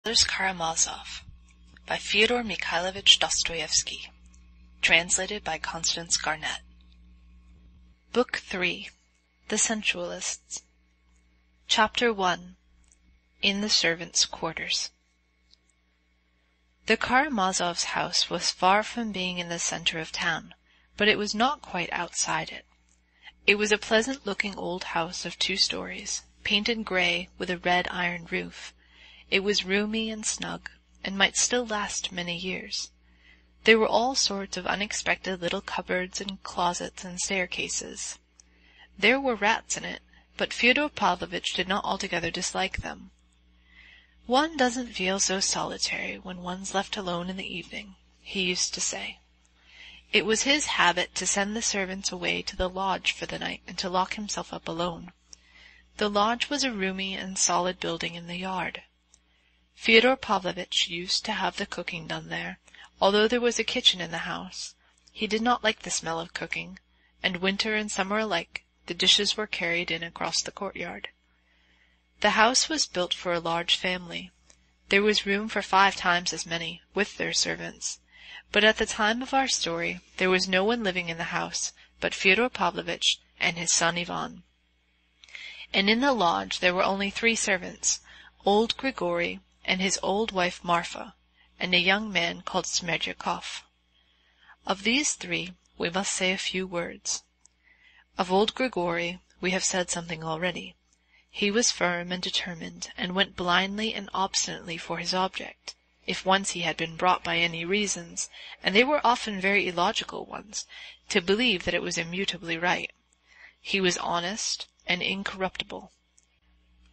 Karamazov by Fyodor Mikhailovich Dostoevsky. Translated by Constance Garnett. Book 3. The Sensualists. Chapter 1. In the Servants' Quarters. The Karamazovs' house was far from being in the center of town, but it was not quite outside it. It was a pleasant-looking old house of 2 stories, painted gray with a red iron roof. It was roomy and snug, and might still last many years. There were all sorts of unexpected little cupboards and closets and staircases. There were rats in it, but Fyodor Pavlovich did not altogether dislike them. "One doesn't feel so solitary when one's left alone in the evening," he used to say. It was his habit to send the servants away to the lodge for the night and to lock himself up alone. The lodge was a roomy and solid building in the yard. Fyodor Pavlovich used to have the cooking done there, although there was a kitchen in the house. He did not like the smell of cooking, and winter and summer alike the dishes were carried in across the courtyard. The house was built for a large family. There was room for 5 times as many, with their servants, but at the time of our story there was no one living in the house but Fyodor Pavlovich and his son Ivan. And in the lodge there were only 3 servants, old Grigory and his old wife Marfa, and a young man called Smerdyakov. Of these 3 we must say a few words. Of old Grigory we have said something already. He was firm and determined, and went blindly and obstinately for his object, if once he had been brought by any reasons, and they were often very illogical ones, to believe that it was immutably right. He was honest and incorruptible.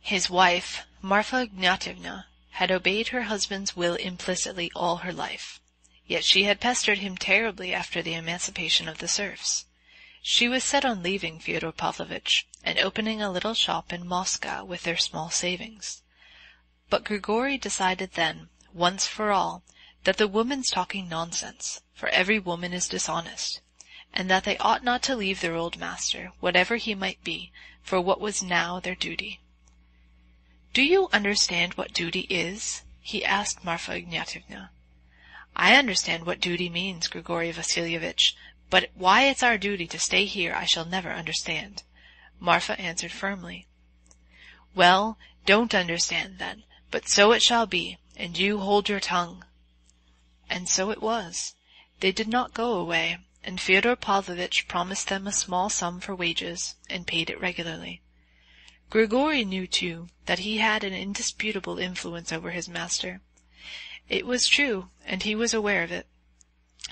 His wife, Marfa Ignatyevna, had obeyed her husband's will implicitly all her life, yet she had pestered him terribly after the emancipation of the serfs. She was set on leaving Fyodor Pavlovich and opening a little shop in Moscow with their small savings. But Grigory decided then, once for all, that the woman's talking nonsense, for every woman is dishonest, and that they ought not to leave their old master, whatever he might be, for what was now their duty. "Do you understand what duty is?" he asked Marfa Ignatyevna. "I understand what duty means, Grigory Vasilyevich, but why it's our duty to stay here I shall never understand," Marfa answered firmly. "Well, don't understand then, but so it shall be, and you hold your tongue." And so it was. They did not go away, and Fyodor Pavlovich promised them a small sum for wages, and paid it regularly. Grigory knew, too, that he had an indisputable influence over his master. It was true, and he was aware of it.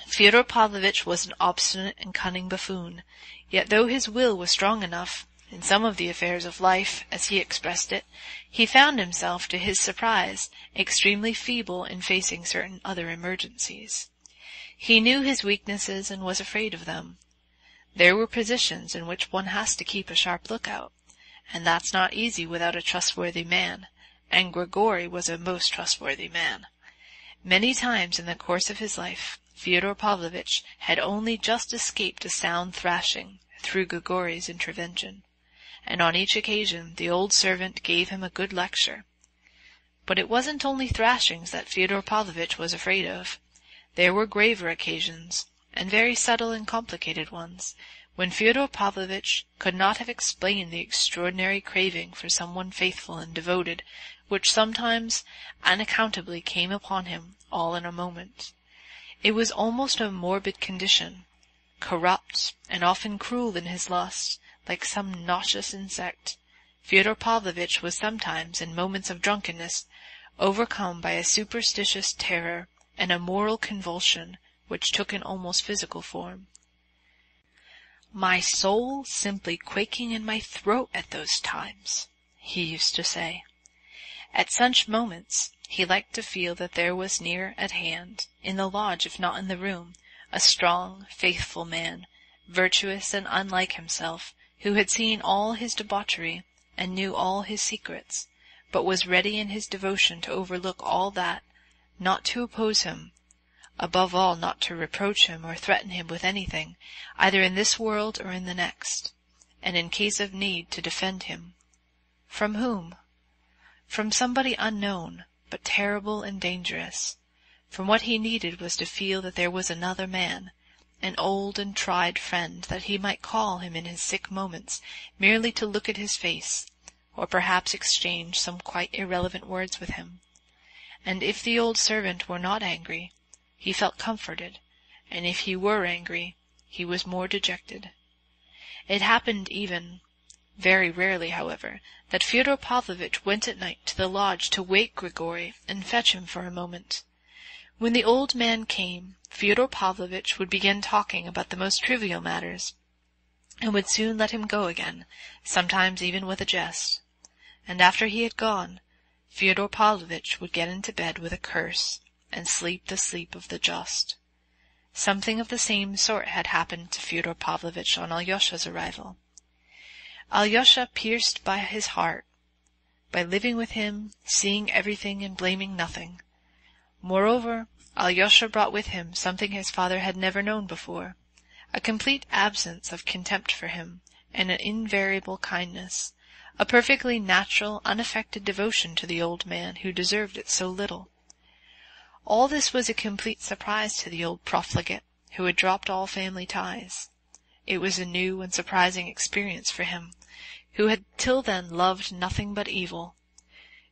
Fyodor Pavlovich was an obstinate and cunning buffoon, yet though his will was strong enough, in some of the affairs of life, as he expressed it, he found himself, to his surprise, extremely feeble in facing certain other emergencies. He knew his weaknesses and was afraid of them. There were positions in which one has to keep a sharp lookout, and that's not easy without a trustworthy man, and Grigory was a most trustworthy man. Many times in the course of his life, Fyodor Pavlovich had only just escaped a sound thrashing through Grigory's intervention, and on each occasion the old servant gave him a good lecture. But it wasn't only thrashings that Fyodor Pavlovich was afraid of. There were graver occasions, and very subtle and complicated ones, when Fyodor Pavlovich could not have explained the extraordinary craving for someone faithful and devoted, which sometimes unaccountably came upon him all in a moment. It was almost a morbid condition, corrupt and often cruel in his lust, like some nauseous insect. Fyodor Pavlovich was sometimes, in moments of drunkenness, overcome by a superstitious terror and a moral convulsion which took an almost physical form. "My soul simply quaking in my throat at those times," he used to say. At such moments he liked to feel that there was near at hand, in the lodge if not in the room, a strong, faithful man, virtuous and unlike himself, who had seen all his debauchery and knew all his secrets, but was ready in his devotion to overlook all that, not to oppose him, above all not to reproach him or threaten him with anything, either in this world or in the next, and in case of need to defend him. From whom? From somebody unknown, but terrible and dangerous. From what he needed was to feel that there was another man, an old and tried friend, that he might call him in his sick moments, merely to look at his face, or perhaps exchange some quite irrelevant words with him. And if the old servant were not angry, he felt comforted, and if he were angry, he was more dejected. It happened even, very rarely, however, that Fyodor Pavlovitch went at night to the lodge to wake Grigory and fetch him for a moment. When the old man came, Fyodor Pavlovitch would begin talking about the most trivial matters, and would soon let him go again, sometimes even with a jest. And after he had gone, Fyodor Pavlovitch would get into bed with a curse, and sleep the sleep of the just. Something of the same sort had happened to Fyodor Pavlovitch on Alyosha's arrival. Alyosha pierced by his heart, by living with him, seeing everything and blaming nothing. Moreover, Alyosha brought with him something his father had never known before, a complete absence of contempt for him, and an invariable kindness, a perfectly natural, unaffected devotion to the old man who deserved it so little. All this was a complete surprise to the old profligate, who had dropped all family ties. It was a new and surprising experience for him, who had till then loved nothing but evil.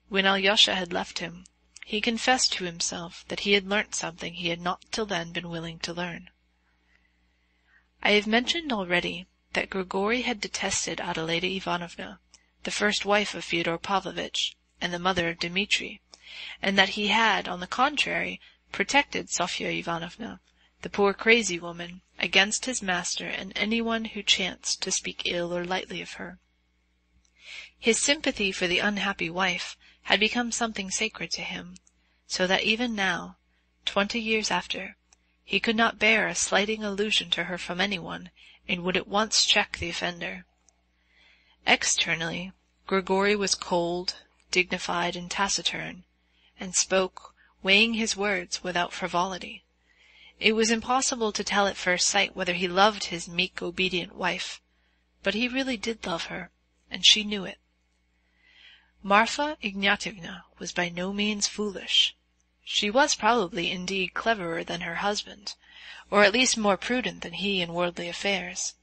When Alyosha had left him, he confessed to himself that he had learnt something he had not till then been willing to learn. I have mentioned already that Grigory had detested Adelaida Ivanovna, the first wife of Fyodor Pavlovitch, and the mother of Dmitri, and that he had, on the contrary, protected Sofya Ivanovna, the poor crazy woman, against his master and anyone who chanced to speak ill or lightly of her. His sympathy for the unhappy wife had become something sacred to him, so that even now, 20 years after, he could not bear a slighting allusion to her from anyone, and would at once check the offender. Externally, Grigory was cold, dignified, and taciturn, and spoke, weighing his words without frivolity. It was impossible to tell at first sight whether he loved his meek, obedient wife, but he really did love her, and she knew it. Marfa Ignatyevna was by no means foolish. She was probably indeed cleverer than her husband, or at least more prudent than he in worldly affairs,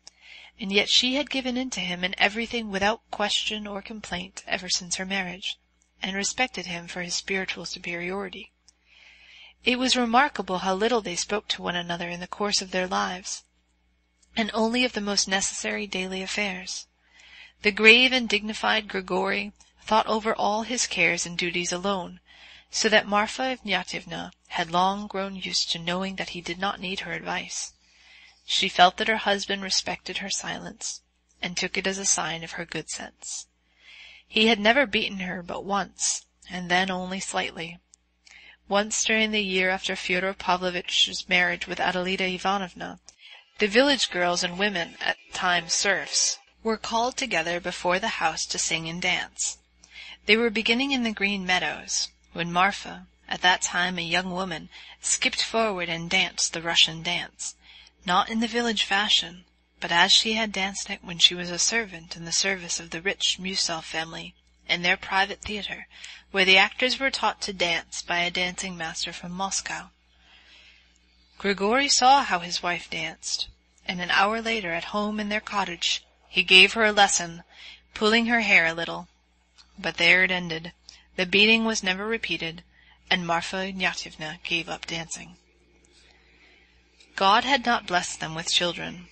and yet she had given in to him in everything without question or complaint ever since her marriage, and respected him for his spiritual superiority. It was remarkable how little they spoke to one another in the course of their lives, and only of the most necessary daily affairs. The grave and dignified Grigory thought over all his cares and duties alone, so that Marfa Ignatyevna had long grown used to knowing that he did not need her advice. She felt that her husband respected her silence, and took it as a sign of her good sense. He had never beaten her but once, and then only slightly. Once during the year after Fyodor Pavlovitch's marriage with Adelaida Ivanovna, the village girls and women, at times serfs, were called together before the house to sing and dance. They were beginning in the green meadows, when Marfa, at that time a young woman, skipped forward and danced the Russian dance, not in the village fashion, but as she had danced it when she was a servant in the service of the rich Musov family, in their private theatre, where the actors were taught to dance by a dancing master from Moscow. Grigory saw how his wife danced, and an hour later at home in their cottage he gave her a lesson, pulling her hair a little. But there it ended. The beating was never repeated, and Marfa Ignatyevna gave up dancing. God had not blessed them with children.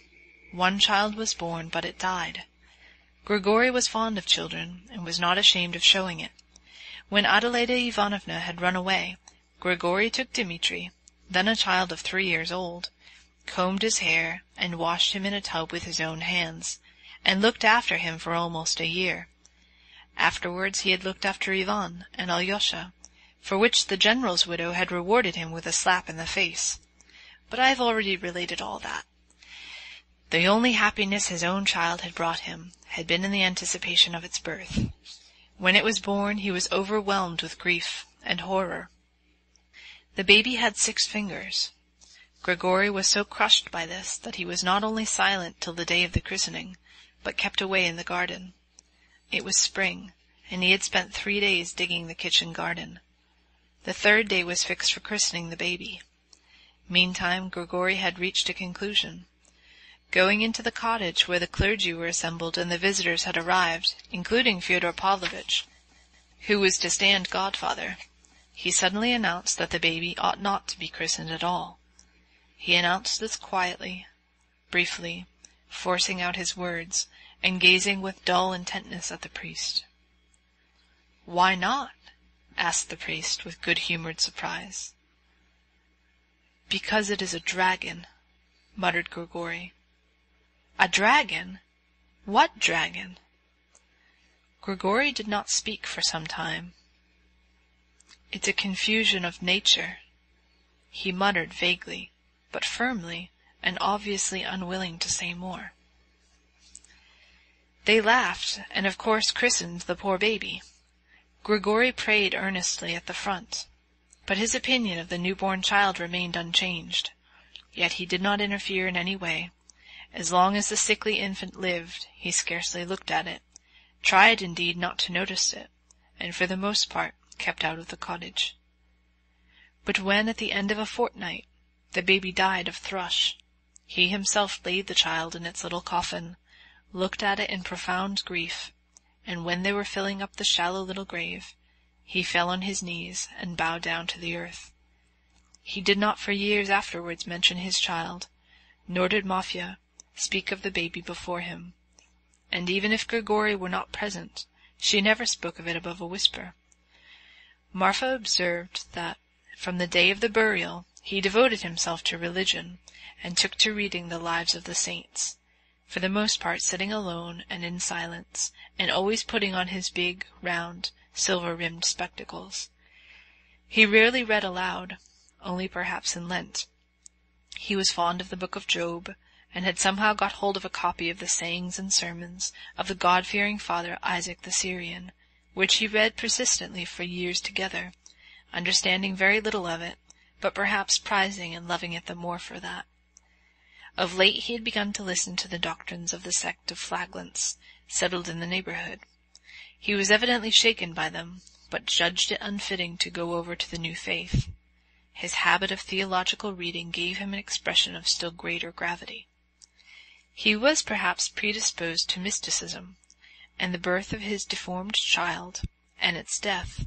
One child was born, but it died. Grigory was fond of children, and was not ashamed of showing it. When Adelaida Ivanovna had run away, Grigory took Dmitri, then a child of 3 years old, combed his hair, and washed him in a tub with his own hands, and looked after him for almost a year. Afterwards he had looked after Ivan and Alyosha, for which the general's widow had rewarded him with a slap in the face. But I have already related all that. The only happiness his own child had brought him had been in the anticipation of its birth. When it was born he was overwhelmed with grief and horror. The baby had 6 fingers. Grigory was so crushed by this that he was not only silent till the day of the christening, but kept away in the garden. It was spring, and he had spent 3 days digging the kitchen garden. The third day was fixed for christening the baby. Meantime, Grigory had reached a conclusion. Going into the cottage where the clergy were assembled and the visitors had arrived, including Fyodor Pavlovitch, who was to stand godfather, he suddenly announced that the baby ought not to be christened at all. He announced this quietly, briefly, forcing out his words, and gazing with dull intentness at the priest. "Why not?" asked the priest with good-humored surprise. "Because it is a dragon," muttered Grigory. "A dragon? What dragon?" Grigory did not speak for some time. "It's a confusion of nature," he muttered vaguely, but firmly, and obviously unwilling to say more. They laughed, and of course christened the poor baby. Grigory prayed earnestly at the front, but his opinion of the newborn child remained unchanged. Yet he did not interfere in any way. As long as the sickly infant lived, he scarcely looked at it, tried indeed not to notice it, and for the most part kept out of the cottage. But when, at the end of a fortnight, the baby died of thrush, he himself laid the child in its little coffin, looked at it in profound grief, and when they were filling up the shallow little grave, he fell on his knees and bowed down to the earth. He did not for years afterwards mention his child, nor did Marfa speak of the baby before him, and even if Grigory were not present, she never spoke of it above a whisper. Marfa observed that, from the day of the burial, he devoted himself to religion, and took to reading the lives of the saints, for the most part sitting alone and in silence, and always putting on his big, round, silver-rimmed spectacles. He rarely read aloud, only perhaps in Lent. He was fond of the book of Job, and had somehow got hold of a copy of the sayings and sermons of the God-fearing father Isaac the Syrian, which he read persistently for years together, understanding very little of it, but perhaps prizing and loving it the more for that. Of late he had begun to listen to the doctrines of the sect of Flagelants, settled in the neighborhood. He was evidently shaken by them, but judged it unfitting to go over to the new faith. His habit of theological reading gave him an expression of still greater gravity. He was perhaps predisposed to mysticism, and the birth of his deformed child, and its death,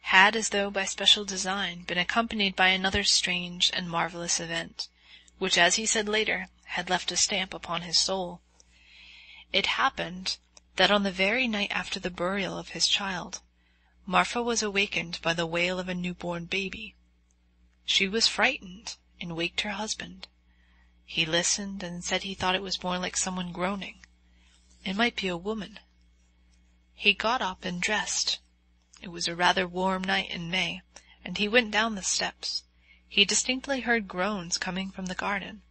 had, as though by special design, been accompanied by another strange and marvelous event, which, as he said later, had left a stamp upon his soul. It happened that on the very night after the burial of his child, Marfa was awakened by the wail of a newborn baby. She was frightened, and waked her husband. He listened, and said he thought it was more like someone groaning. It might be a woman. He got up and dressed. It was a rather warm night in May, and he went down the steps. He distinctly heard groans coming from the garden,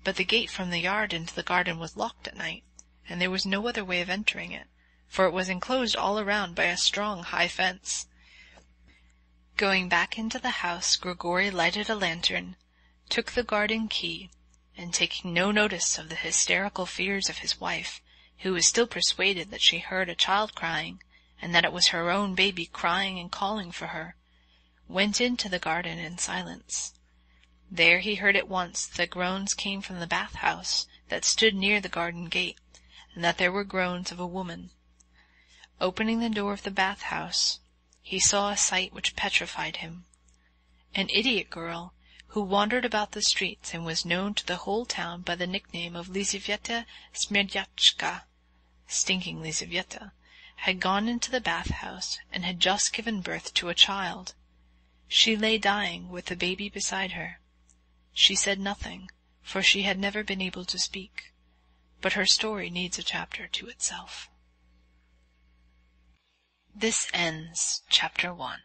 but the gate from the yard into the garden was locked at night, and there was no other way of entering it, for it was enclosed all around by a strong high fence. Going back into the house, Grigory lighted a lantern, took the garden key, and taking no notice of the hysterical fears of his wife, who was still persuaded that she heard a child crying, and that it was her own baby crying and calling for her, went into the garden in silence. There he heard at once that groans came from the bathhouse that stood near the garden gate, and that there were groans of a woman. Opening the door of the bathhouse, he saw a sight which petrified him. An idiot girl, who wandered about the streets and was known to the whole town by the nickname of Lizaveta Smerdyachka, Stinking Lizaveta, had gone into the bathhouse and had just given birth to a child. She lay dying with the baby beside her. She said nothing, for she had never been able to speak, but her story needs a chapter to itself. This ends Chapter 1.